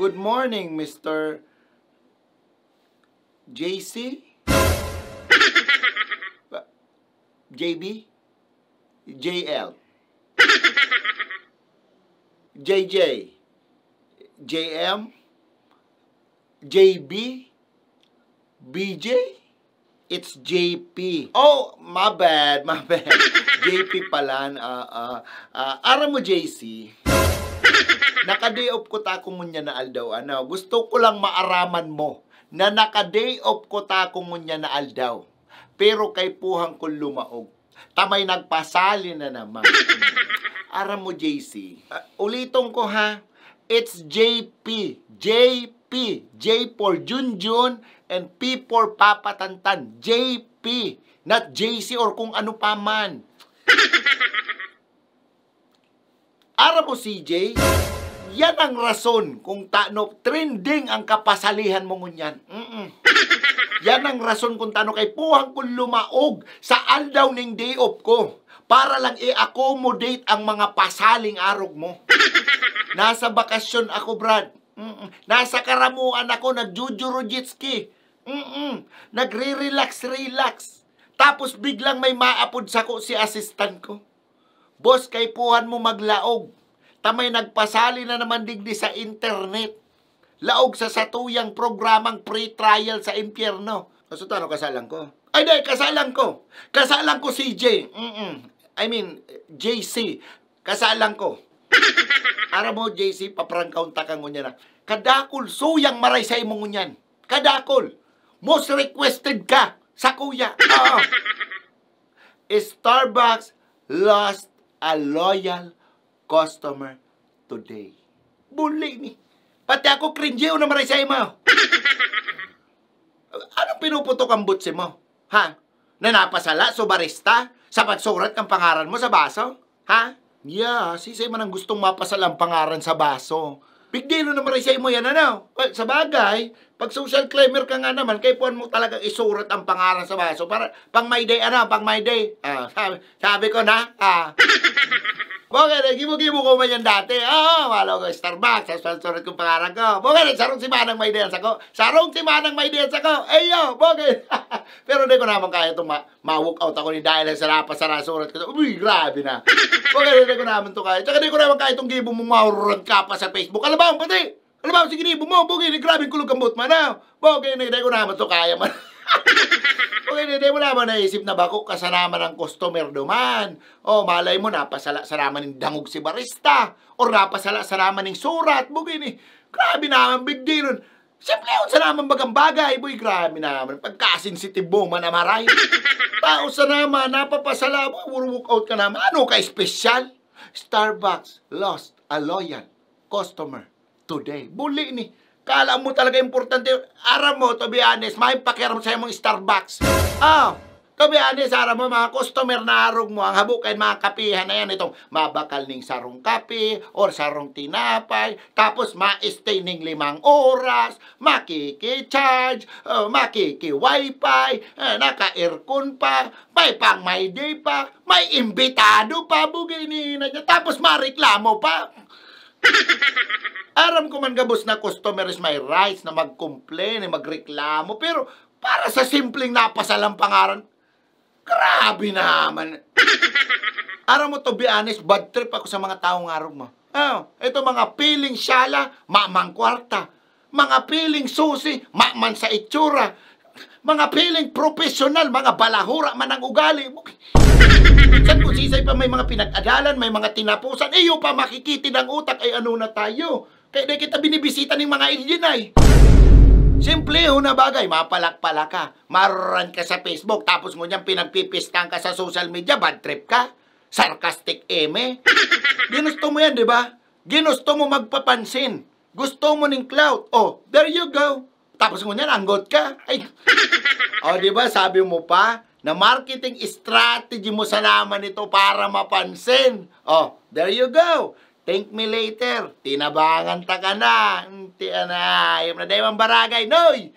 Good morning, Mr. JC? JB? JL? JJ? JM? JB? BJ? It's JP. Oh, my bad. JP pala. Ara mo, JC. Naka-day off ko ta kumunya na aldaw. Ano? Gusto ko lang maaraman mo na naka-day off ko ta kumunya na aldaw. Pero kay puhang ko lumaog. Tamay nagpasali na naman. Ara mo, JC. Ulitong ko ha. It's JP. JP. J for Junjun and P for Papatantan. JP. Not JC or kung ano pa man. Ara mo, CJ. Yan ang rason kung taano trending ang kapasalihan mo ngunyan. Yan ang rason kung taano kay puhang kong lumaog sa aldaw ning day off ko para lang i-accommodate ang mga pasaling arog mo. Nasa bakasyon ako, Brad. Nasa karamuan ako, nagjujurujitski. Nagre-relax. Tapos biglang may maapod sako si assistant ko. Boss, kay puhan mo maglaog. Tamay nagpasali na naman digdi sa internet. Laog sa satuyang programang pre-trial sa impyerno. So, tano kasalan ko? Ay, di, kasalan ko. Kasalan ko CJ. I mean, JC. Kasalan ko. Ara mo, JC, paprangkaw takang ngunyan na. Kadakol, suyang maray sa imong ngunyan. Kadakol. Most requested ka sa kuya. Starbucks lost a loyal customer today. Buli ni. Pati ako cringe na maray sa imo. Anong pinuputok ang butsi mo? Ha? Nanapasala so barista? Sa pagsurat ng pangaran mo sa baso? Ha? Yeah, sisay man ang gustong mapasalang pangaran sa baso. Big deal na maray sa imo yan, ano? Well, sa bagay, pag social climber ka nga naman, kay puan mo talagang isurat ang pangaran sa baso para pang my day, ano? Pang my day. Sabi ko na, Bukid, gibo-gibo ko man yan dati. Wala ko Starbucks, sa surat kong pangaran ko. Bukid, sarong si Manang may day sa ko. Sarong si Manang may day sa ko. Eyo, bukid. Pero hindi ko naman kaya itong ma-walk out ako ni dahil sa napasara surat ko. Uy, grabe na. Bukid, hindi ko naman ito kaya. Tsaka hindi ko naman kaya itong gibo mo maururad ka pa sa Facebook. Alam ba, pati? Alam ba, sige gibo mo. Bukid, grabe kulog ang boot man. Bukid, hindi ko naman ito kaya man. Okay, hindi mo naman naisip na bako kasanaman ng customer duman. Malay mo, napasala sa naman ng dangog si barista. O napasala sa naman ng surat. Bugin grabe naman, big deal nun. Simple yun sa naman bagang bagay. Boy, grabe naman. Pagka-sensitive mo man amaray. Tao sa naman, napapasala mo, walk out ka naman. Ano ka special? Starbucks lost a loyal customer today. Buli ni. Kala mo talaga importante. Aram mo, to be honest, may pakiaram sa mong Starbucks. To be honest, aram mo, mga customer na arog mo, ang habukin mga kapihan na yan, itong mabakal ning sarong kape, or sarong tinapay, tapos ma-stay ning 5 oras, makiki-charge, makiki-wifi, naka-aircon pa, may pang my day pa, may imbitado pa, bugini na niya, tapos mareklamo pa. Aram ko man gabos na customer is my rights na mag-complain, magreklamo. Pero para sa simpleng napasalang pangaran, grabe naman. Aram mo, to be honest, bad trip ako sa mga taong araw mo. Ito mga piling syala, mamang kwarta. Mga piling susi, maman sa itsura. Mga piling profesional, mga balahura man ang ugali. Minsan kung sisay pa may mga pinag-adalan, may mga tinapusan, iyo pa makikitid ang utak, ay ano na tayo. Kaya di kita binibisita ng mga alien ay. Simple na bagay, mapalak-pala ka, maruran ka sa Facebook, tapos mo niyang pinagpipistan ka sa social media, bad trip ka, sarcastic eme. Ginusto mo yan, di ba? Ginusto mo magpapansin. Gusto mo ng clout. There you go. Tapos mo niyan, anggot ka. Ay. Di ba, sabi mo pa, na marketing strategy mo sa naman ito para mapansin. There you go. Thank me later. Tinabangan ta ka na. Ayop na dayo ang baragay. Noy!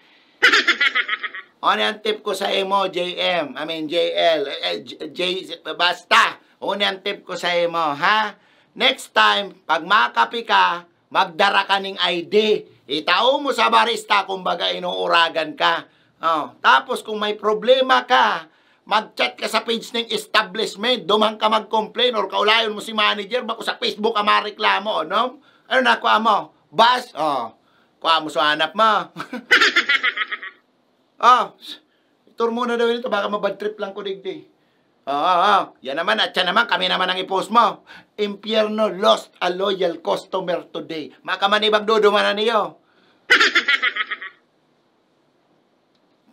Ano yung tip ko sa imo, JM? I mean, JL. Basta. Ano yung tip ko sa imo, ha? Next time, pag makapi ka, magdara ka ng ID. Itao mo sa barista, kumbaga inuuragan ka. Tapos kung may problema ka, mag-chat ka sa page ng establishment, duman ka mag-complain or kaulayon mo si manager, bako sa Facebook ka mareklamo, no? Ano na, kuha mo? Bas? Kuha mo sa hanap mo. Tour muna daw ito, baka mabad trip lang ko digdi. Yan naman, at yan naman, kami naman ang i-post mo. Impyerno lost a loyal customer today. Makamanibag duduman na niyo.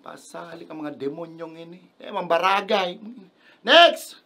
Pasali ka mga demonyong ini. Mambaragay. Next!